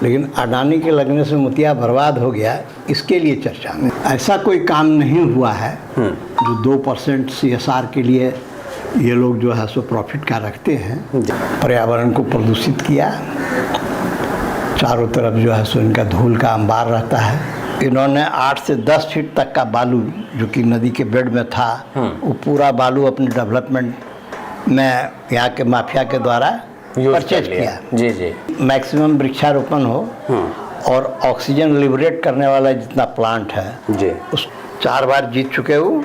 लेकिन अडानी के लगने से मोतिया बर्बाद हो गया, इसके लिए चर्चा में। ऐसा कोई काम नहीं हुआ है जो 2% CSR के लिए ये लोग जो है सो प्रॉफिट का रखते हैं। पर्यावरण को प्रदूषित किया, चारों तरफ जो है सो इनका धूल का अंबार रहता है। इन्होंने 8 से 10 फीट तक का बालू जो कि नदी के बेड में था, वो पूरा बालू अपने डेवलपमेंट में यहाँ के माफिया के द्वारा परचेज किया। जी जी। मैक्सिमम वृक्षारोपण हो और ऑक्सीजन लिबरेट करने वाला जितना प्लांट है जी, उस 4 बार जीत चुके हो।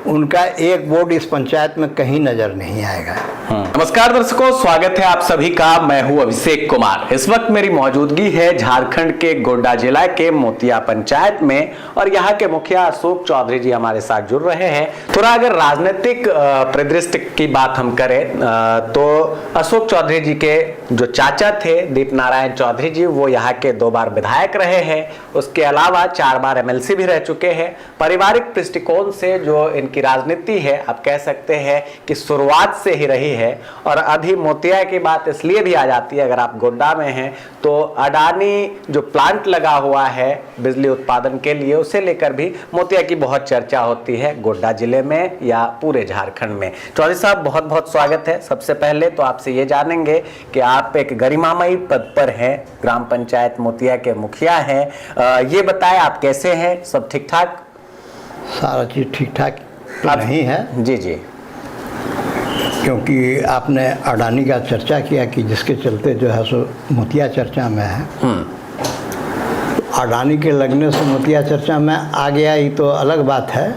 उनका एक वोट इस पंचायत में कहीं नजर नहीं आएगा। नमस्कार दर्शकों, स्वागत है आप सभी का। मैं हूं अभिषेक कुमार। इस वक्त मेरी मौजूदगी है झारखंड के गोड्डा जिला के मोतिया पंचायत में और यहाँ के मुखिया अशोक चौधरी जी हमारे साथ जुड़ रहे हैं। थोड़ा अगर राजनीतिक परिदृश्य की बात हम करें तो अशोक चौधरी जी के जो चाचा थे दीप नारायण चौधरी जी, वो यहाँ के 2 बार विधायक रहे हैं। उसके अलावा 4 बार MLC भी रह चुके हैं। पारिवारिक दृष्टिकोण से जो इनकी राजनीति है, आप कह सकते हैं कि शुरुआत से ही रही है। और अभी मोतिया की बात इसलिए भी आ जाती है, अगर आप गोड्डा में हैं तो अडानी जो प्लांट लगा हुआ है बिजली उत्पादन के लिए, उसे लेकर भी मोतिया की बहुत चर्चा होती है गोड्डा जिले में या पूरे झारखंड में। चौधरी साहब, बहुत बहुत स्वागत है। सबसे पहले तो आपसे ये जानेंगे कि आप एक गरिमामयी पद पर हैं, ग्राम पंचायत मोतिया के मुखिया हैं। ये बताएं आप कैसे हैं, सब ठीक ठाक? सारा चीज़ ठीक ठाक नहीं है। जी जी। क्योंकि आपने अडानी का चर्चा किया कि जिसके चलते जो है सो मोतिया चर्चा में है। अडानी के लगने से मोतिया चर्चा में आ गया, ये तो अलग बात है।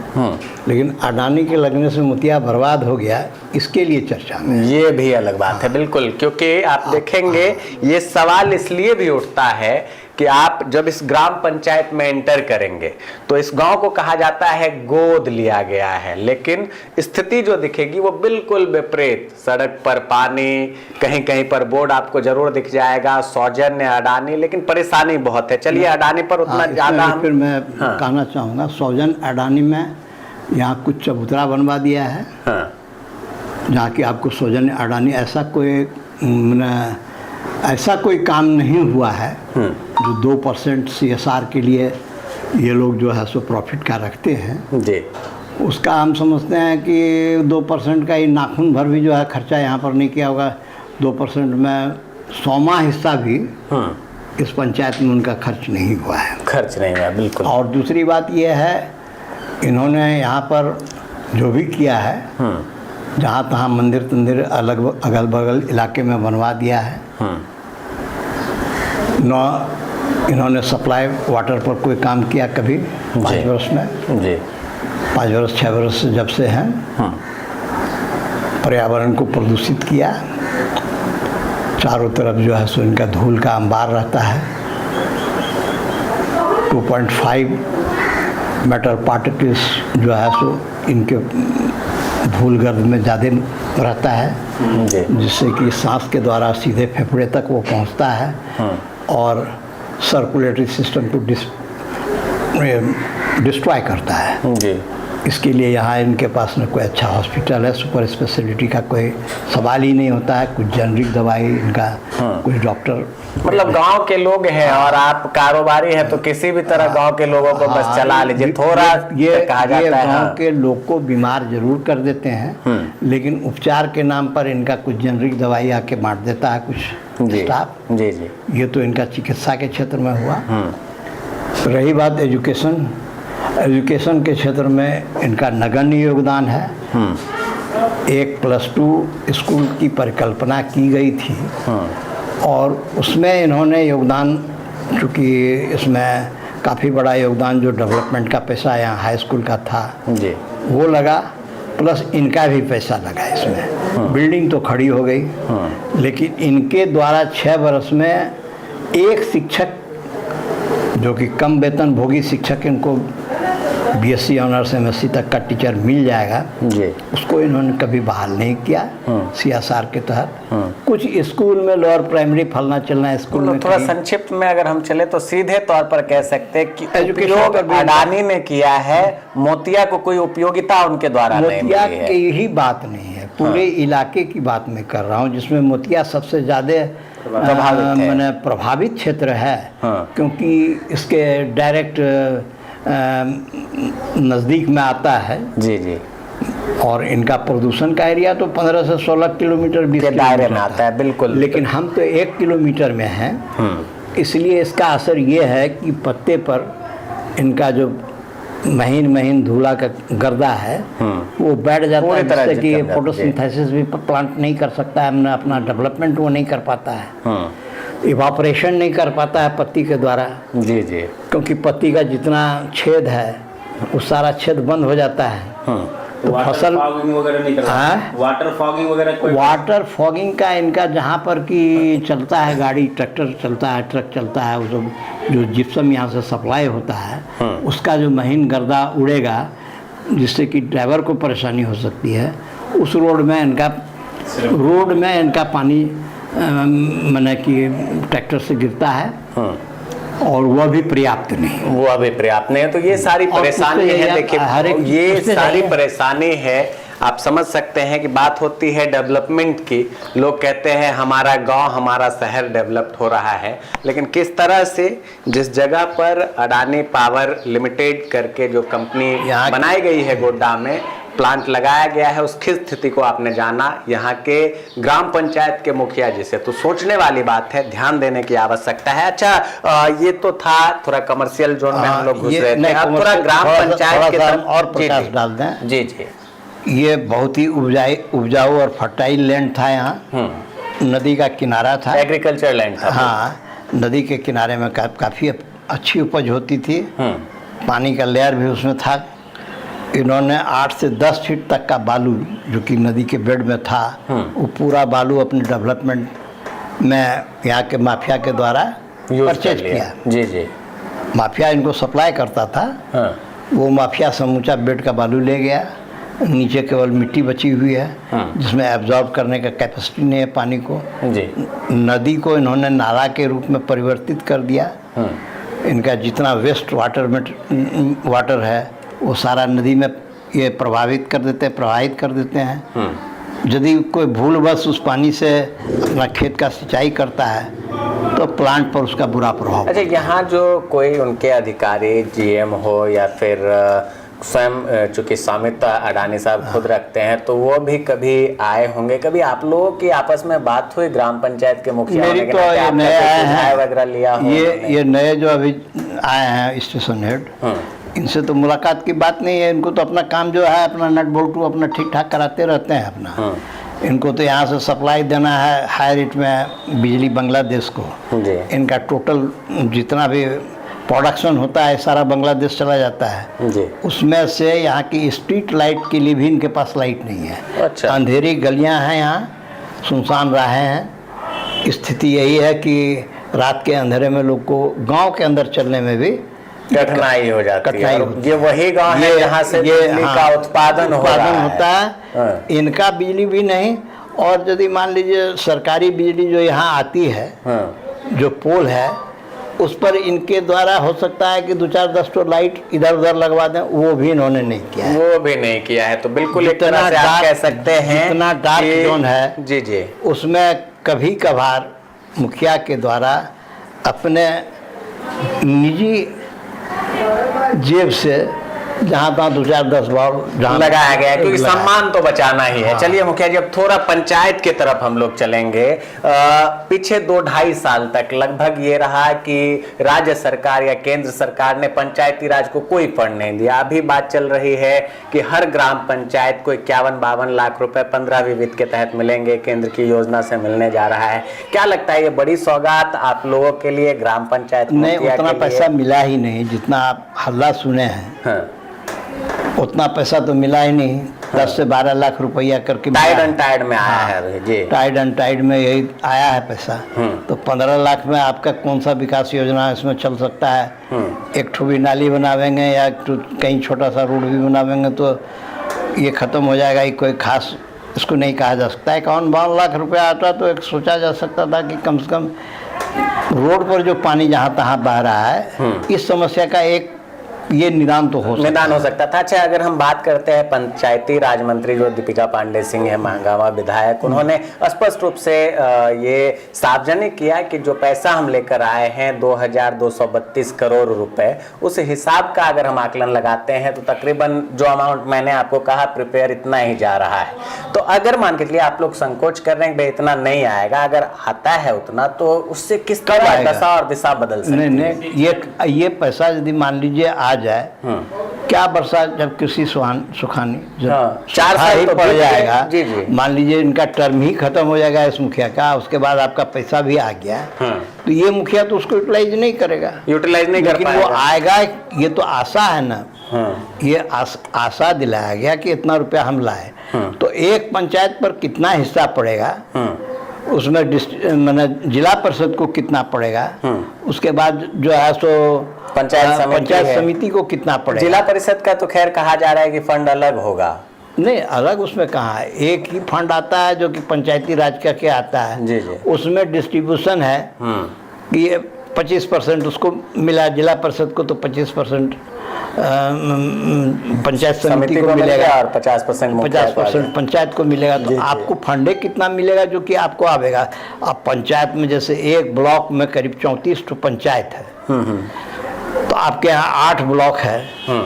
लेकिन अडानी के लगने से मोतिया बर्बाद हो गया, इसके लिए चर्चा में, ये भी अलग बात है। बिल्कुल, क्योंकि आप देखेंगे ये सवाल इसलिए भी उठता है कि आप जब इस ग्राम पंचायत में एंटर करेंगे तो इस गांव को कहा जाता है गोद लिया गया है, लेकिन स्थिति जो दिखेगी वो बिल्कुल विपरीत। सड़क पर पानी, कहीं कहीं पर बोर्ड आपको जरूर दिख जाएगा सौजन्य अडानी, लेकिन परेशानी बहुत है। चलिए अडानी पर उतना ज्यादा फिर मैं कहना चाहूँगा, सौजन्य अडानी में यहाँ कुछ चबूतरा बनवा दिया है। जहाँ की आपको सौजन्य अडानी ऐसा कोई काम नहीं हुआ है जो 2% CSR के लिए ये लोग जो है सो प्रॉफिट का रखते हैं जी। उसका हम समझते हैं कि 2% का ही नाखून भर भी जो है खर्चा यहाँ पर नहीं किया होगा। 2% में 100वां हिस्सा भी इस पंचायत में उनका खर्च नहीं हुआ है। खर्च नहीं हुआ, बिल्कुल। और दूसरी बात यह है, इन्होंने यहाँ पर जो भी किया है, जहाँ तहाँ मंदिर तंदिर अगल बगल इलाके में बनवा दिया है। इन्होंने सप्लाई वाटर पर कोई काम किया कभी 5 वर्ष में जी। 5 वर्ष 6 वर्ष जब से हैं। पर्यावरण को प्रदूषित किया, चारों तरफ जो है सो इनका धूल का अंबार रहता है। 2.5 मेटल पार्टिकल्स जो है सो इनके धूल गर्भ में ज़्यादा रहता है, जिससे कि सांस के द्वारा सीधे फेफड़े तक वो पहुंचता है और सर्कुलेटरी सिस्टम को डिस्ट्रॉय करता है जी। इसके लिए यहाँ इनके पास न कोई अच्छा हॉस्पिटल है, सुपर स्पेशलिटी का कोई सवाल ही नहीं होता है। कुछ जेनरिक दवाई इनका, कुछ डॉक्टर, मतलब गांव के लोग हैं और आप कारोबारी हैं तो किसी भी तरह गांव के लोगों को बस चला लीजिए। थोड़ा ये कहा जाता है गांव के लोग को बीमार जरूर कर देते हैं, लेकिन उपचार के नाम पर इनका कुछ जेनरिक दवाई आके बांट देता है कुछ स्टाफ जी जी। ये तो इनका चिकित्सा के क्षेत्र में हुआ। रही बात एजुकेशन के क्षेत्र में इनका नगण्य योगदान है। 1+2 स्कूल की परिकल्पना की गई थी और उसमें इन्होंने योगदान, चूँकि इसमें काफ़ी बड़ा योगदान जो डेवलपमेंट का पैसा यहाँ हाई स्कूल का था जी, वो लगा, प्लस इनका भी पैसा लगा इसमें। बिल्डिंग तो खड़ी हो गई, लेकिन इनके द्वारा 6 वर्ष में एक शिक्षक जो कि कम वेतन भोगी शिक्षक, इनको BSc ऑनर्स MSc तक का टीचर मिल जाएगा जी, उसको इन्होंने कभी बहाल नहीं किया CSR के तहत। कुछ स्कूल में लोअर प्राइमरी फलना चलना स्कूल में, थोड़ा संक्षिप्त में अगर हम चले तो सीधे तौर पर कह सकते हैं कि उपयोग अडानी ने किया है, मोतिया को कोई उपयोगिता उनके द्वारा नहीं मिली है। मोतिया की ही बात नहीं है, पूरे इलाके की बात मैं कर रहा हूँ, जिसमें मोतिया सबसे ज़्यादा मैंने प्रभावित क्षेत्र है। हाँ। क्योंकि इसके डायरेक्ट नज़दीक में आता है जी जी, और इनका प्रदूषण का एरिया तो 15 से 16 किलोमीटर 20 के दायरे किलोमीटर में आता है, बिल्कुल। लेकिन हम तो 1 किलोमीटर में हैं। इसलिए इसका असर ये है कि पत्ते पर इनका जो महीन महीन धूला का गर्दा है वो बैठ जाता पूरी है, तरह जिससे कि जम जाता है। फोटोसिंथेसिस भी प्लांट नहीं कर सकता है, हमने अपना डेवलपमेंट वो नहीं कर पाता है, इवापोरेशन नहीं कर पाता है पत्ती के द्वारा। जी जी, क्योंकि पत्ती का जितना छेद है वो सारा छेद बंद हो जाता है। तो फसल फॉगिंग वगैरह नहीं करता, हाँ? वाटर फॉगिंग वगैरह कोई वाटर फॉगिंग का इनका जहाँ पर कि चलता है गाड़ी, ट्रैक्टर चलता है, ट्रक चलता है, वो सब जो जिप्सम यहाँ से सप्लाई होता है उसका जो महीन गर्दा उड़ेगा जिससे कि ड्राइवर को परेशानी हो सकती है। उस रोड में इनका पानी माने कि ट्रैक्टर से गिरता है और वह भी पर्याप्त नहीं। वो अभी पर्याप्त नहीं है। तो ये सारी और परेशानी उससे है, देखिए ये उससे सारी नहीं है। परेशानी है। आप समझ सकते हैं कि बात होती है डेवलपमेंट की, लोग कहते हैं हमारा गांव हमारा शहर डेवलप्ड हो रहा है, लेकिन किस तरह से जिस जगह पर अडानी पावर लिमिटेड करके जो कंपनी बनाई गई है गोड्डा में प्लांट लगाया गया है, उसकी स्थिति को आपने जाना यहाँ के ग्राम पंचायत के मुखिया जी से। तो सोचने वाली बात है, ध्यान देने की आवश्यकता है। अच्छा, ये तो था थोड़ा कमर्शियल जोन में हम लोग घुस रहे थे, अब थोड़ा ग्राम पंचायत के तरफ और प्रकाश डाल दें। जी जी, ये बहुत ही उपजाऊ और फर्टाइल लैंड था। यहाँ नदी का किनारा था, एग्रीकल्चर लैंड था। हाँ, नदी के किनारे में काफ़ी अच्छी उपज होती थी, पानी का लेयर भी उसमें था। इन्होंने 8 से 10 फीट तक का बालू जो कि नदी के बेड में था वो पूरा बालू अपने डेवलपमेंट में यहाँ के माफिया के द्वारा परचेज किया। जी जी, माफिया इनको सप्लाई करता था। वो माफिया समूचा बेड का बालू ले गया, नीचे केवल मिट्टी बची हुई है जिसमें एब्जॉर्ब करने का कैपेसिटी नहीं है पानी को। जी, नदी को इन्होंने नाला के रूप में परिवर्तित कर दिया। इनका जितना वेस्ट वाटर है वो सारा नदी में ये प्रवाहित कर देते हैं। यदि कोई भूलवश उस पानी से अपना खेत का सिंचाई करता है तो प्लांट पर उसका बुरा प्रभाव। अच्छा, यहाँ जो कोई उनके अधिकारी जीएम हो या फिर स्वयं चूंकि स्वामित्व अडानी साहब खुद रखते हैं, तो वो भी कभी आए होंगे, कभी आप लोगों की आपस में बात हुई ग्राम पंचायत के मुखिया? मेरी तो ये नए आए हैं वगैरह लिया हो? ये नए जो अभी आए हैं स्टेशन हेड, इनसे तो मुलाकात की बात नहीं है। इनको तो अपना काम जो है अपना नट बोल्टू अपना ठीक ठाक कराते रहते हैं अपना। इनको तो यहाँ से सप्लाई देना है हाई रेट में बिजली बांग्लादेश को। इनका टोटल जितना भी प्रोडक्शन होता है सारा बांग्लादेश चला जाता है जी। उसमें से यहाँ की स्ट्रीट लाइट के लिए भी इनके पास लाइट नहीं है। अच्छा। अंधेरी गलियाँ हैं, यहाँ सुनसान राहें हैं। स्थिति यही है कि रात के अंधेरे में लोग को गांव के अंदर चलने में भी कठिनाई हो जाती है। ये वही गांव है जहाँ से बिजली का उत्पादन होता है। इनका बिजली भी नहीं, और यदि मान लीजिए सरकारी बिजली जो यहाँ आती है जो पोल है उस पर इनके द्वारा हो सकता है कि 2-4-10 तो लाइट इधर उधर लगवा दें, वो भी इन्होंने नहीं किया है। वो भी नहीं किया है। तो बिल्कुल एक तरह से आप कह सकते हैं जितना डार्क जोन है जी जी, उसमें कभी कभार मुखिया के द्वारा अपने निजी जेब से जहाँ तहाँ 2-4-10 बार लगाया गया है, क्योंकि सम्मान तो बचाना ही है। चलिए मुखिया जी, अब थोड़ा पंचायत की तरफ हम लोग चलेंगे। पीछे 2-2.5 साल तक लगभग ये रहा कि राज्य सरकार या केंद्र सरकार ने पंचायती राज को कोई फंड नहीं दिया। अभी बात चल रही है कि हर ग्राम पंचायत को 51-52 लाख रुपए 15 विविध के तहत मिलेंगे, केंद्र की योजना से मिलने जा रहा है। क्या लगता है ये बड़ी सौगात आप लोगों के लिए ग्राम पंचायत? नहीं, उतना पैसा मिला ही नहीं जितना आप हल्ला सुने हैं। उतना पैसा तो मिला ही नहीं। 10 से 12 लाख रुपया करके टाइड एंड टाइड में आया है जी। टाइड एंड टाइड में यही आया है पैसा। तो 15 लाख में आपका कौन सा विकास योजना इसमें चल सकता है? एक ठो भी नाली बनावेंगे या कहीं छोटा सा रोड भी बनावेंगे तो ये ख़त्म हो जाएगा। ये कोई खास इसको नहीं कहा जा सकता है। 51-52 लाख रुपया आता तो एक सोचा जा सकता था कि कम से कम रोड पर जो पानी जहाँ तहाँ बह रहा है इस समस्या का एक ये निदान तो हो सकता निदान हो सकता था। अच्छा, अगर हम बात करते हैं पंचायती राज मंत्री जो दीपिका पांडे सिंह है, महागामा विधायक, उन्होंने स्पष्ट रूप से ये सार्वजनिक किया कि जो पैसा हम लेकर आए हैं 2232 करोड़ रुपए, उस हिसाब का अगर हम आकलन लगाते हैं तो तकरीबन जो अमाउंट मैंने आपको कहा प्रिपेयर इतना ही जा रहा है। तो अगर मान के चलिए आप लोग संकोच कर रहे हैं कि इतना नहीं आएगा, अगर आता है उतना तो उससे किस तरह दशा और दिशा बदल सकती है? नहीं, ये पैसा यदि मान लीजिए आ जाए, क्या वर्षा जब कृषि सुखानी जब 4 साल तो पड़ जाएगा, जी जी, मान लीजिए इनका टर्म ही खत्म हो जाएगा इस मुखिया का, उसके बाद आपका पैसा भी आ गया, तो ये मुखिया तो उसको यूटिलाइज नहीं करेगा, यूटिलाइज नहीं कर लेकिन पाएगा। वो आएगा, ये तो आशा है ना, ये आशा दिलाया गया कि इतना रुपया हम लाए, तो एक पंचायत पर कितना हिस्सा पड़ेगा, उसमें मैंने जिला परिषद को कितना पड़ेगा, उसके बाद जो है सो पंचायत समिति को कितना पड़ेगा। जिला परिषद का तो खैर कहा जा रहा है कि फंड अलग होगा। नहीं, अलग उसमें कहाँ है, एक ही फंड आता है जो कि पंचायती राज का क्या आता है, जी जी, उसमें डिस्ट्रीब्यूशन है कि ये 25% उसको मिला, जिला परिषद को तो 25% पंचायत समिति को मिलेगा और 50% पंचायत को मिलेगा। तो आपको फंडे कितना मिलेगा जो कि आपको आवेगा। अब पंचायत में जैसे एक ब्लॉक में करीब 34 पंचायत है, तो आपके यहाँ 8 ब्लॉक है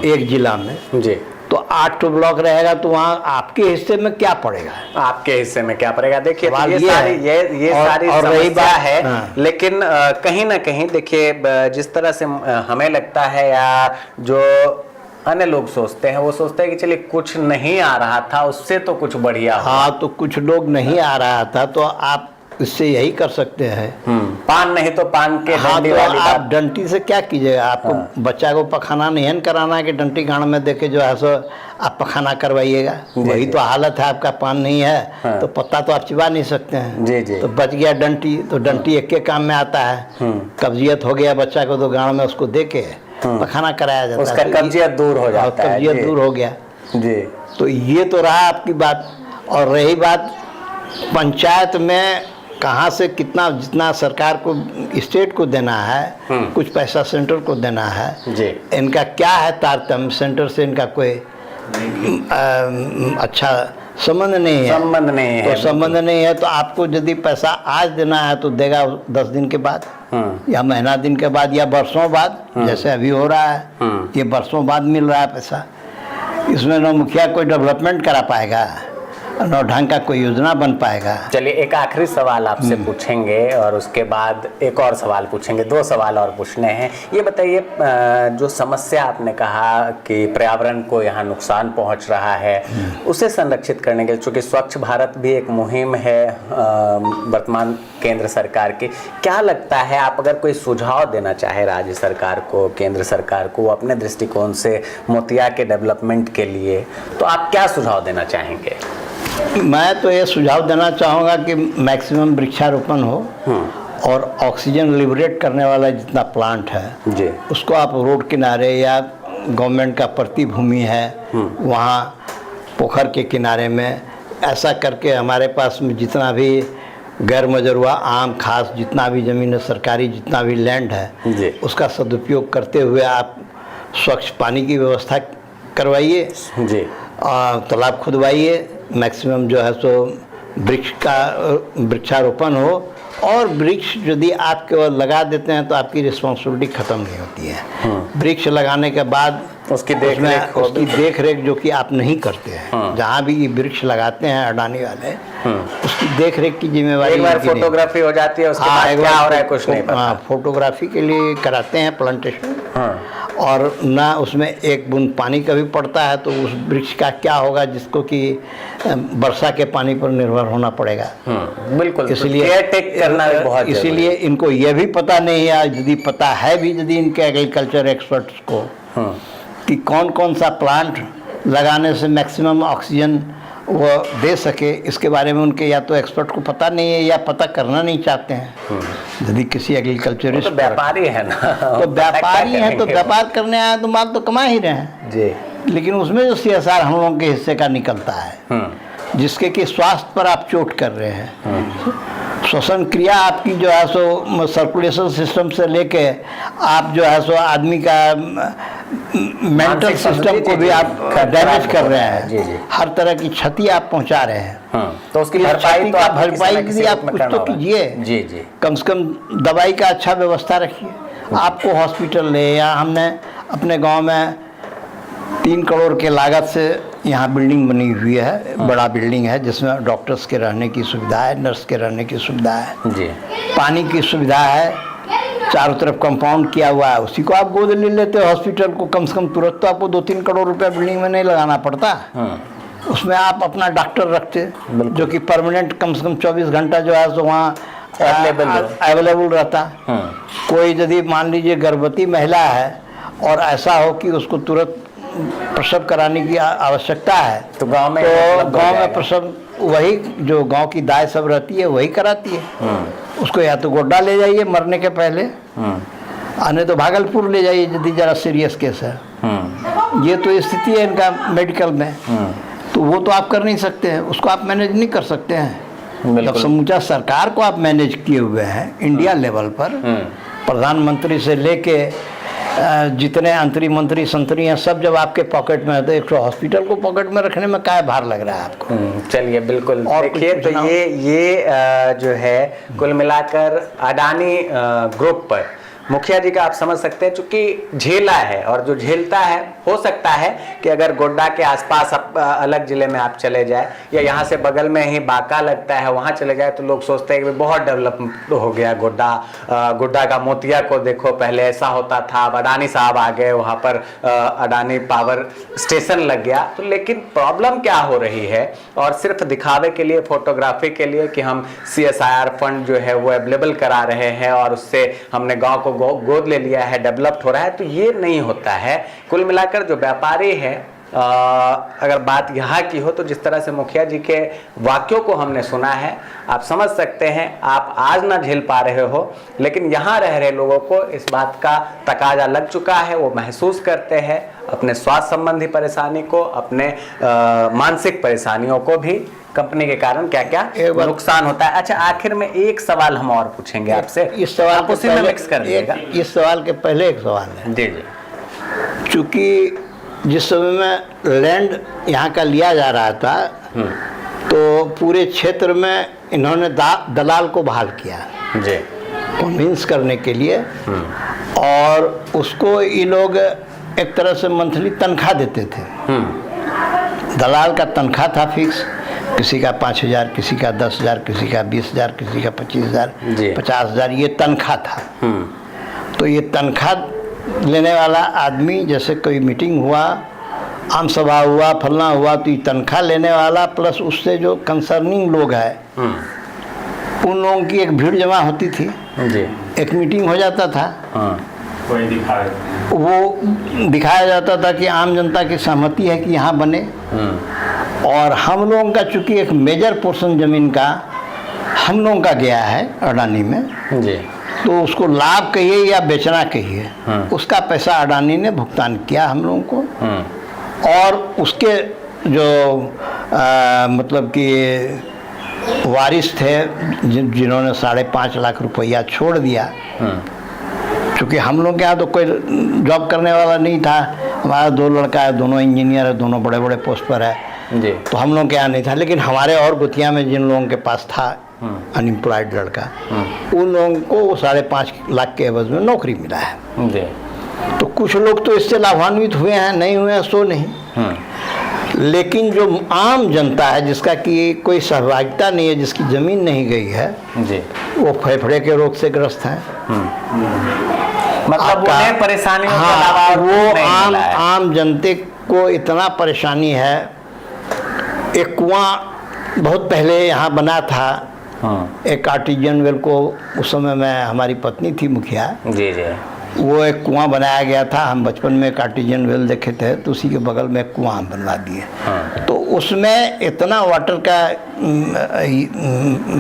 एक जिला में जी, तो 8 ब्लॉक रहेगा, तो वहाँ आपके हिस्से में क्या पड़ेगा, आपके हिस्से में क्या पड़ेगा। देखिए तो ये और सारी समस्या है, लेकिन कहीं ना कहीं देखिए जिस तरह से हमें लगता है या जो अन्य लोग सोचते हैं, वो सोचते हैं कि चलिए कुछ नहीं आ रहा था उससे तो कुछ बढ़िया। हाँ, तो कुछ लोग नहीं आ रहा था, तो आप इससे यही कर सकते हैं, पान नहीं तो पान के डंडी तो वाली आप बात। डंटी से क्या कीजिएगा, आपको बच्चा को पखाना नहीं कराना है कि डंटी गाड़ में देखे जो है सो आप पखाना करवाइएगा, वही तो हालत है। आपका पान नहीं है तो पत्ता तो आप चिबा नहीं सकते हैं, जी जी, तो बच गया डंटी, तो डंटी एक के काम में आता है। कब्जियत हो गया बच्चा को तो गाड़ में उसको दे के पखाना कराया जाता है, उसका कब्जियत दूर हो जाता है, कब्जियत दूर हो गया जी। तो ये तो रहा आपकी बात। और रही बात पंचायत में कहाँ से कितना, जितना सरकार को स्टेट को देना है, कुछ पैसा सेंटर को देना है जी, इनका क्या है तारतम्य, सेंटर से इनका कोई अच्छा संबंध नहीं है, तो संबंध नहीं है, तो आपको यदि पैसा आज देना है तो देगा 10 दिन के बाद या महीना दिन के बाद या वर्षों बाद, जैसे अभी हो रहा है, ये वर्षों बाद मिल रहा है पैसा। इसमें न मुखिया कोई डेवलपमेंट करा पाएगा, न ढंग का कोई योजना बन पाएगा। चलिए एक आखिरी सवाल आपसे पूछेंगे और उसके बाद एक और सवाल पूछेंगे, 2 सवाल और पूछने हैं। ये बताइए, जो समस्या आपने कहा कि पर्यावरण को यहाँ नुकसान पहुँच रहा है, उसे संरक्षित करने के लिए, चूँकि स्वच्छ भारत भी एक मुहिम है वर्तमान केंद्र सरकार की, क्या लगता है आप अगर कोई सुझाव देना चाहे राज्य सरकार को, केंद्र सरकार को अपने दृष्टिकोण से मोतिया के डेवलपमेंट के लिए, तो आप क्या सुझाव देना चाहेंगे? मैं तो ये सुझाव देना चाहूँगा कि मैक्सिमम वृक्षारोपण हो और ऑक्सीजन लिबरेट करने वाला जितना प्लांट है जी, उसको आप रोड किनारे या गवर्नमेंट का प्रतिभूमि है वहाँ पोखर के किनारे में ऐसा करके हमारे पास में जितना भी गैर मजरूआ आम खास जितना भी ज़मीन है सरकारी जितना भी लैंड है उसका सदुपयोग करते हुए आप स्वच्छ पानी की व्यवस्था करवाइए जी, तालाब खुदवाइए, मैक्सिमम जो है सो वृक्षारोपण हो, और वृक्ष यदि आप केवल लगा देते हैं तो आपकी रिस्पॉन्सिबिलिटी ख़त्म नहीं होती है। वृक्ष लगाने के बाद उसकी देख रेख जो कि आप नहीं करते हैं, जहाँ भी वृक्ष लगाते हैं अडानी वाले, उसकी देख रेख की जिम्मेवारी, एक बार फोटोग्राफी हो जाती है, उसके बाद क्या हो रहा है कुछ नहीं पता। फोटोग्राफी के लिए कराते हैं प्लांटेशन, और ना उसमें एक बूंद पानी का भी पड़ता है, तो उस वृक्ष का क्या होगा जिसको कि वर्षा के पानी पर निर्भर होना पड़ेगा। बिल्कुल, इसलिए करना बहुत, इसीलिए इनको ये भी पता नहीं है, यदि पता है भी यदि इनके एग्रीकल्चर एक्सपर्ट्स को कि कौन कौन सा प्लांट लगाने से मैक्सिमम ऑक्सीजन वो दे सके, इसके बारे में उनके या तो एक्सपर्ट को पता नहीं है या पता करना नहीं चाहते हैं। यदि किसी एग्रीकल्चरिस्ट तो व्यापारी है ना, तो व्यापारी हैं तो व्यापार करने आए तो माल तो कमा ही रहे हैं जी, लेकिन उसमें जो CSR हम लोगों के हिस्से का निकलता है जिसके कि स्वास्थ्य पर आप चोट कर रहे हैं। श्वसन क्रिया आपकी जो है सो सर्कुलेशन सिस्टम से लेके आप जो है सो आदमी का मेंटल मानसिक सिस्टम को भी आप डैमेज कर रहे हैं। जी जी। हर तरह की क्षति आप पहुंचा रहे हैं। तो उसकी इस भरपाई क्षति तो का आपको किसी भरपाई न के किसी लिए रूप आप में कुछ करना तो होगा। कीजिए। जी जी। कम से कम दवाई का अच्छा व्यवस्था रखिए। आपको हॉस्पिटल ले, या हमने अपने गांव में 3 करोड़ के लागत से यहाँ बिल्डिंग बनी हुई है, बड़ा बिल्डिंग है जिसमें डॉक्टर्स के रहने की सुविधा है, नर्स के रहने की सुविधा है, जी। पानी की सुविधा है, चारों तरफ कंपाउंड किया हुआ है। उसी को आप गोद ले लेते हो हॉस्पिटल को, कम से कम तुरंत तो आपको 2-3 करोड़ रुपया बिल्डिंग में नहीं लगाना पड़ता। उसमें आप अपना डॉक्टर रखते जो कि परमानेंट कम से कम 24 घंटा जो है तो वहाँ अवेलेबल रहता। कोई यदि मान लीजिए गर्भवती महिला है और ऐसा हो कि उसको तुरंत प्रसव कराने की आवश्यकता है, तो गांव में प्रसव वही जो गांव की दाई सब रहती है वही कराती है। उसको या तो गोड्डा ले जाइए मरने के पहले, आने तो भागलपुर ले जाइए यदि जरा सीरियस केस है। ये तो स्थिति है इनका मेडिकल में। तो वो तो आप कर नहीं सकते हैं, उसको आप मैनेज नहीं कर सकते हैं। जब समूचा सरकार को आप मैनेज किए हुए हैं इंडिया लेवल पर, प्रधानमंत्री से लेके जितने अंतरिम मंत्री संतरी हैं सब जब आपके पॉकेट में है, तो एक हॉस्पिटल को पॉकेट में रखने में क्या भार लग रहा है आपको? चलिए बिल्कुल। और देखिए तो ये जो है कुल मिलाकर अडानी ग्रुप पर मुखिया जी का आप समझ सकते हैं, चूंकि झेला है और जो झेलता है, हो सकता है कि अगर गोड्डा के आसपास अलग जिले में आप चले जाए या यहाँ से बगल में ही बांका लगता है वहाँ चले जाए तो लोग सोचते हैं कि बहुत डेवलपमेंट हो गया गोड्डा का मोतिया को देखो, पहले ऐसा होता था, अब अडानी साहब आ गए, वहाँ पर अडानी पावर स्टेशन लग गया। तो लेकिन प्रॉब्लम क्या हो रही है, और सिर्फ दिखावे के लिए, फोटोग्राफी के लिए कि हम CSIR फंड जो है वो अवेलेबल करा रहे हैं और उससे हमने गाँव को गोद ले लिया है, डेवलप्ड हो रहा है, तो ये नहीं होता है। कुल मिलाकर जो व्यापारी है, अगर बात यहाँ की हो तो जिस तरह से मुखिया जी के वाक्यों को हमने सुना है, आप समझ सकते हैं, आप आज ना झेल पा रहे हो लेकिन यहाँ रह रहे लोगों को इस बात का तकाजा लग चुका है। वो महसूस करते हैं अपने स्वास्थ्य संबंधी परेशानी को, अपने मानसिक परेशानियों को भी, कंपनी के कारण क्या क्या नुकसान होता है। अच्छा, आखिर में एक सवाल हम और पूछेंगे आपसे, इस सवाल आप उसी में मिक्स कर दीजिएगा। इस सवाल के पहले एक सवाल है। जी जी। चूंकि जिस समय में लैंड यहाँ का लिया जा रहा था तो पूरे क्षेत्र में इन्होंने दलाल को बहाल किया जी, कन्विंस करने के लिए, और उसको ये लोग एक तरह से मंथली तनख्वाह देते थे। दलाल का तनख्वाह था फिक्स, किसी का 5,000, किसी का 10,000, किसी का 20,000, किसी का 25,000, 50,000, ये तनख्वाह था। तो ये तनख्वाह लेने वाला आदमी, जैसे कोई मीटिंग हुआ, आम सभा हुआ, फलना हुआ, तो ये तनख्वाह लेने वाला प्लस उससे जो कंसर्निंग लोग हैं उन लोगों की एक भीड़ जमा होती थी जी। एक मीटिंग हो जाता था, कोई दिखाए वो दिखाया जाता था कि आम जनता की सहमति है कि यहाँ बने। और हम लोगों का चूंकि एक मेजर पोर्शन जमीन का हम लोगों का गया है अडानी में जी, तो उसको लाभ कहिए या बेचना कहिए, उसका पैसा अडानी ने भुगतान किया हम लोगों को। और उसके जो मतलब कि वारिस थे जिन्होंने 5.5 लाख रुपया छोड़ दिया, क्योंकि हम लोग के यहाँ तो कोई जॉब करने वाला नहीं था, हमारा 2 लड़का है, दोनों इंजीनियर है, दोनों बड़े बड़े पोस्ट पर है जी। तो हम लोग के यहाँ नहीं था, लेकिन हमारे और गुतिया में जिन लोगों के पास था अनएम्प्लॉयड लड़का, उन लोगों को 5.5 लाख के एवज में नौकरी मिला है जी। तो कुछ लोग तो इससे लाभान्वित हुए हैं, नहीं हुए हैं सो नहीं। लेकिन जो आम जनता है जिसका कि कोई सहभागिता नहीं है, जिसकी ज़मीन नहीं गई है जी, वो फेफड़े के रोग से ग्रस्त है। मतलब उन्हें परेशानियों के हाँ, अलावा और वो कुछ नहीं मिला है। आम जनते को इतना परेशानी है। एक कुआं बहुत पहले यहाँ बना था, एक आर्टिजन वेल को, उस समय में हमारी पत्नी थी मुखिया जी जी, वो एक कुआं बनाया गया था। हम बचपन में एक आर्टिजन वेल देखे थे, तो उसी के बगल में एक कुआं बनवा दिए। तो उसमें इतना वाटर का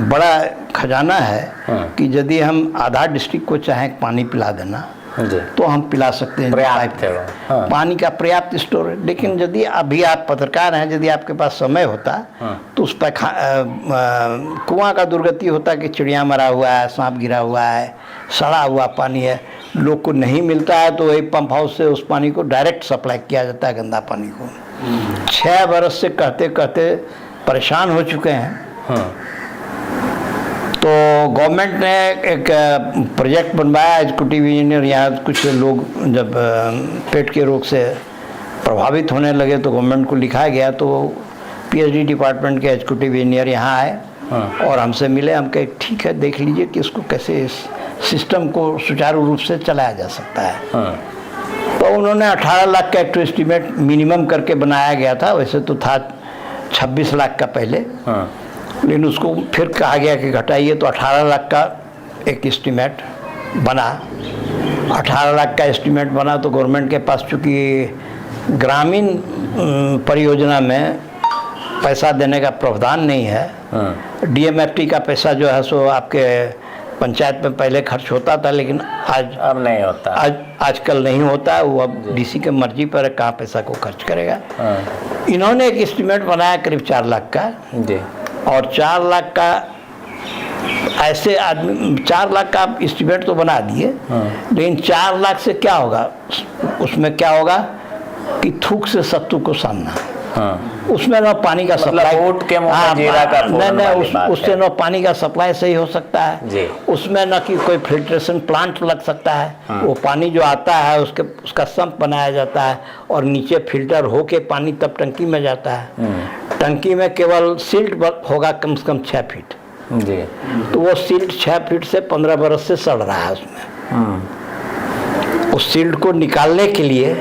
बड़ा खजाना है कि यदि हम आधा डिस्ट्रिक्ट को चाहें पानी पिला देना जी। तो हम पिला सकते हैं पर्याप्त है वो। हाँ। पानी का पर्याप्त स्टोर है। लेकिन यदि अभी आप पत्रकार हैं, यदि आपके पास समय होता तो उस पर कुआं का दुर्गति होता कि चिड़िया मरा हुआ है, सांप गिरा हुआ है, सड़ा हुआ पानी है, लोग को नहीं मिलता है, तो एक पंप हाउस से उस पानी को डायरेक्ट सप्लाई किया जाता है, गंदा पानी को। 6 बरस से कहते कहते परेशान हो चुके हैं। तो गवर्नमेंट ने एक प्रोजेक्ट बनवाया, एग्जीक्यूटिव इंजीनियर, यहाँ कुछ लोग जब पेट के रोग से प्रभावित होने लगे तो गवर्नमेंट को लिखा गया, तो पीएचडी डिपार्टमेंट के एग्जीक्यूटिव इंजीनियर यहाँ आए और हमसे मिले। हम कहे ठीक है, देख लीजिए कि इसको कैसे इस सिस्टम को सुचारू रूप से चलाया जा सकता है। तो उन्होंने 18 लाख का एक एस्टीमेट मिनिमम करके बनाया गया था, वैसे तो था 26 लाख का पहले, लेकिन उसको फिर कहा गया कि घटाइए, तो 18 लाख का एक एस्टीमेट बना। 18 लाख का एस्टीमेट बना तो गवर्नमेंट के पास चूँकि ग्रामीण परियोजना में पैसा देने का प्रावधान नहीं है, डीएमएफटी का पैसा जो है सो आपके पंचायत में पहले खर्च होता था, लेकिन आज अब नहीं होता, आजकल नहीं होता है। वो अब डीसी के मर्जी पर कहाँ पैसा को खर्च करेगा। इन्होंने एक एस्टीमेट बनाया करीब 4 लाख का जी, और 4 लाख का ऐसे आदमी 4 लाख का आप एस्टीमेट तो बना दिए, लेकिन 4 लाख से क्या होगा, उसमें क्या होगा कि थूक से सत्तू को सानना। उसमें ना पानी का सप्लाई, उससे ना पानी का सप्लाई सही हो सकता है, उसमें ना कि कोई फिल्ट्रेशन प्लांट लग सकता है। वो पानी जो आता है उसका सम्प बनाया जाता है और नीचे फिल्टर होके पानी तब टंकी में जाता है। टंकी में केवल सिल्ट होगा कम से कम 6 फीट जी, तो वो सिल्ट 6 फीट से 15 बरस से सड़ रहा है उसमें। उस सिल्ट को निकालने के लिए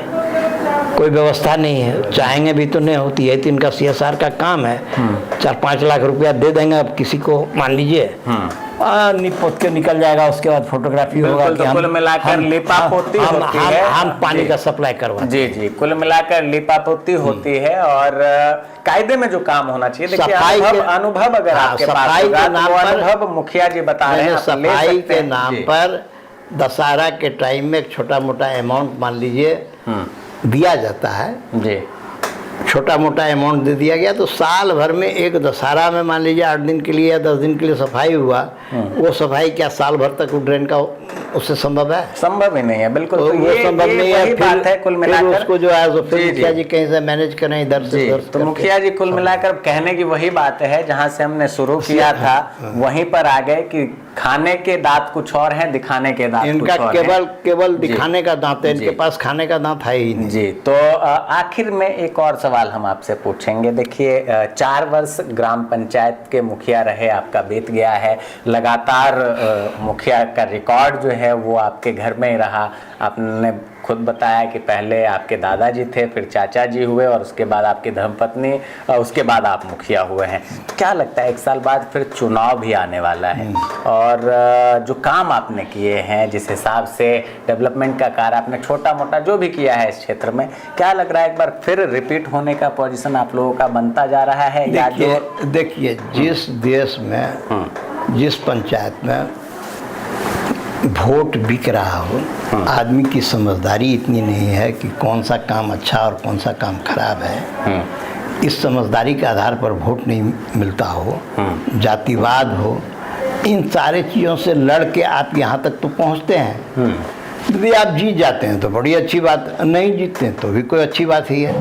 कोई व्यवस्था नहीं है, चाहेंगे भी तो नहीं होती है। तो इनका सीएसआर का काम है, 4-5 लाख रुपया दे देंगे अब किसी को, मान लीजिए निपोत के निकल जाएगा, उसके बाद फोटोग्राफी होगा कि कुल मिलाकर लिपापोती होती है, हम पानी का सप्लाई करवा। जी जी, कुल मिलाकर लिपापोती होती है। और कायदे में जो काम होना चाहिए, देखिए अनुभव अगर आपके पास होगा तो अनुभव मुखिया जी बता रहे हैं, सफाई के नाम पर दशहरा के टाइम में एक छोटा मोटा अमाउंट मान लीजिए दिया जाता है जी, छोटा मोटा अमाउंट दे दिया गया, तो साल भर में एक दशहरा में मान लीजिए 8 दिन के लिए या 10 दिन के लिए सफाई हुआ, वो सफाई क्या साल भर तक उस ड्रेन का उससे संभव है? संभव ही नहीं है, बिल्कुल। तो वो संभव नहीं है। बात है कुल मिलाकर उसको जो है तो फिर मुखिया जी कहीं से मैनेज करें इधर से उधर। तो मुखिया जी कुल मिलाकर कहने की वही बात है, जहाँ से हमने शुरू किया था वहीं पर आ गए कि खाने के दांत कुछ और हैं, दिखाने के दांत इनका कुछ और हैं। केवल दिखाने का दांत है, इनके पास खाने का दांत है ही नहीं। जी, तो आखिर में एक और सवाल हम आपसे पूछेंगे। देखिए 4 वर्ष ग्राम पंचायत के मुखिया रहे, आपका बीत गया है, लगातार मुखिया का रिकॉर्ड जो है वो आपके घर में ही रहा। आपने खुद बताया कि पहले आपके दादाजी थे, फिर चाचा जी हुए और उसके बाद आपकी धर्मपत्नी, उसके बाद आप मुखिया हुए हैं। क्या लगता है 1 साल बाद फिर चुनाव भी आने वाला है, और जो काम आपने किए हैं, जिस हिसाब से डेवलपमेंट का कार्य आपने छोटा मोटा जो भी किया है इस क्षेत्र में, क्या लग रहा है एक बार फिर रिपीट होने का पोजीशन आप लोगों का बनता जा रहा है? देखिए जिस देश में जिस पंचायत में वोट बिक रहा हो, आदमी की समझदारी इतनी नहीं है कि कौन सा काम अच्छा और कौन सा काम खराब है, इस समझदारी के आधार पर वोट नहीं मिलता हो, जातिवाद हो, इन सारे चीज़ों से लड़ के आप यहाँ तक तो पहुँचते हैं। यदि आप जीत जाते हैं तो बड़ी अच्छी बात, नहीं जीतते हैं तो भी कोई अच्छी बात ही है।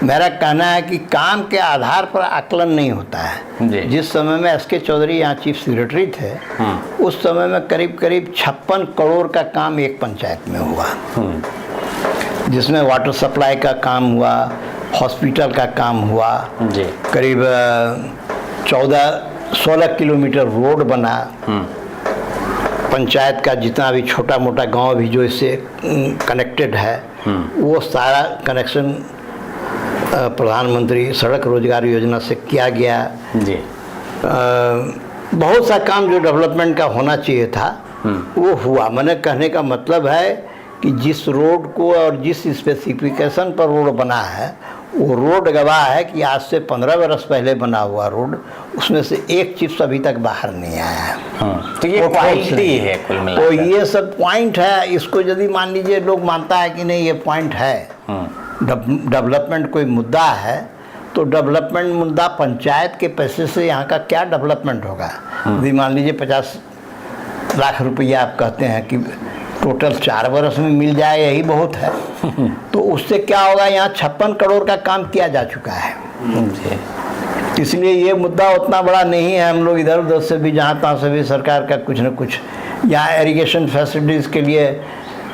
मेरा कहना है कि काम के आधार पर आकलन नहीं होता है। जिस समय में एसके चौधरी यहाँ चीफ सेक्रेटरी थे, उस समय में करीब 56 करोड़ का काम एक पंचायत में हुआ, जिसमें वाटर सप्लाई का काम हुआ, हॉस्पिटल का काम हुआ, करीब 14-16 किलोमीटर रोड बना, पंचायत का जितना भी छोटा मोटा गांव भी जो इससे कनेक्टेड है, वो सारा कनेक्शन प्रधानमंत्री सड़क रोजगार योजना से किया गया। जी, बहुत सा काम जो डेवलपमेंट का होना चाहिए था वो हुआ। मैंने कहने का मतलब है कि जिस रोड को और जिस स्पेसिफिकेशन पर रोड बना है वो रोड गवाह है कि आज से 15 वर्ष पहले बना हुआ रोड, उसमें से एक चिप्स अभी तक बाहर नहीं आया है। तो ये वो क्वालिटी है कुल तो मिलाकर। ये सब पॉइंट है। इसको यदि मान लीजिए लोग मानता है कि नहीं ये पॉइंट है, डेवलपमेंट कोई मुद्दा है, तो डेवलपमेंट मुद्दा पंचायत के पैसे से यहाँ का क्या डेवलपमेंट होगा। यदि मान लीजिए 50 लाख रुपया आप कहते हैं कि टोटल 4 वर्ष में मिल जाए, यही बहुत है। तो उससे क्या होगा, यहाँ 56 करोड़ का काम किया जा चुका है। इसलिए ये मुद्दा उतना बड़ा नहीं है। हम लोग इधर उधर से भी जहाँ तहाँ से भी सरकार का कुछ न कुछ, यहाँ इरिगेशन फैसिलिटीज़ के लिए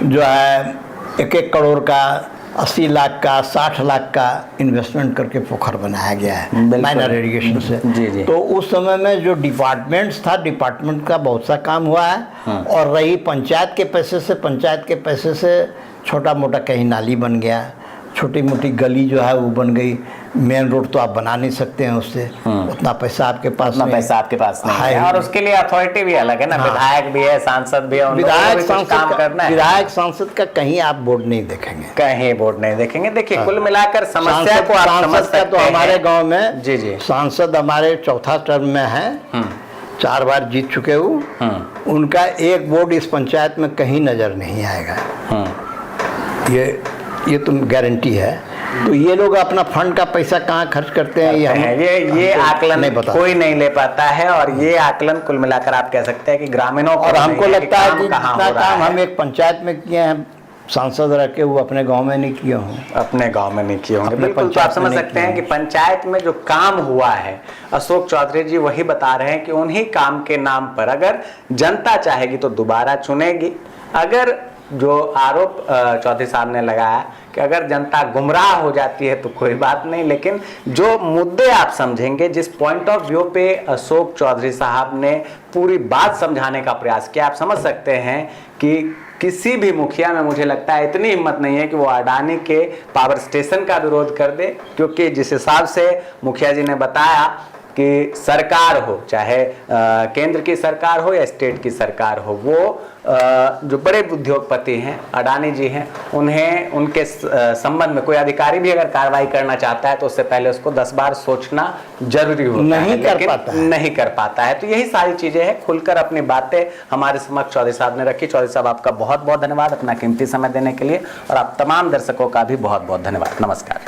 जो है 1-1 करोड़ का, 80 लाख का, 60 लाख का इन्वेस्टमेंट करके पोखर बनाया गया है माइनर इरिगेशन से। जी। तो उस समय में जो डिपार्टमेंट्स था, डिपार्टमेंट का बहुत सा काम हुआ है। और रही पंचायत के पैसे से, पंचायत के पैसे से छोटा मोटा कहीं नाली बन गया, छोटी मोटी गली जो है वो बन गई। मेन रोड तो आप बना नहीं सकते हैं उससे, उतना पैसा आपके पास उतना पैसा आपके पास नहीं है। और उसके लिए अथॉरिटी भी अलग है ना, विधायक भी है, सांसद भी है, विधायक सांसद का कहीं आप बोर्ड नहीं देखेंगे, कहीं बोर्ड नहीं देखेंगे। देखिए कुल मिलाकर समस्या को आप समझ सकते हैं। तो हमारे गांव में जी सांसद हमारे 4था टर्म में है, 4 बार जीत चुके वो, उनका एक बोर्ड इस पंचायत में कहीं नजर नहीं आएगा। ये तो गारंटी है। तो ये लोग अपना फंड का पैसा कहाँ खर्च करते हैं, ये आकलन नहीं पता, कोई नहीं ले पाता है। और ये आकलन कुल मिलाकर आप कह सकते हैं कि ग्रामीणों को, और हमको लगता है कि जितना काम हम एक पंचायत में किए हैं, सांसद रह के वो अपने गांव में नहीं किए हों, अपने गांव में नहीं किए होंगे। बिल्कुल, तो आप समझ सकते हैं कि पंचायत में जो काम हुआ है, अशोक चौधरी जी वही बता रहे हैं कि उन्हीं काम के नाम पर अगर जनता चाहेगी तो दोबारा चुनेगी। अगर जो आरोप चौधरी साहब ने लगाया कि अगर जनता गुमराह हो जाती है तो कोई बात नहीं, लेकिन जो मुद्दे आप समझेंगे, जिस पॉइंट ऑफ व्यू पे अशोक चौधरी साहब ने पूरी बात समझाने का प्रयास किया, आप समझ सकते हैं कि किसी भी मुखिया में मुझे लगता है इतनी हिम्मत नहीं है कि वो अडानी के पावर स्टेशन का विरोध कर दे। क्योंकि जिस हिसाब से मुखिया जी ने बताया कि सरकार हो, चाहे केंद्र की सरकार हो या स्टेट की सरकार हो, वो जो बड़े उद्योगपति हैं, अडानी जी हैं, उन्हें उनके संबंध में कोई अधिकारी भी अगर कार्रवाई करना चाहता है तो उससे पहले उसको 10 बार सोचना जरूरी होता है, लेकिन नहीं कर पाता है। तो यही सारी चीजें हैं। खुलकर अपनी बातें हमारे समक्ष चौधरी साहब ने रखी। चौधरी साहब आपका बहुत बहुत धन्यवाद अपना कीमती समय देने के लिए, और आप तमाम दर्शकों का भी बहुत बहुत धन्यवाद। नमस्कार।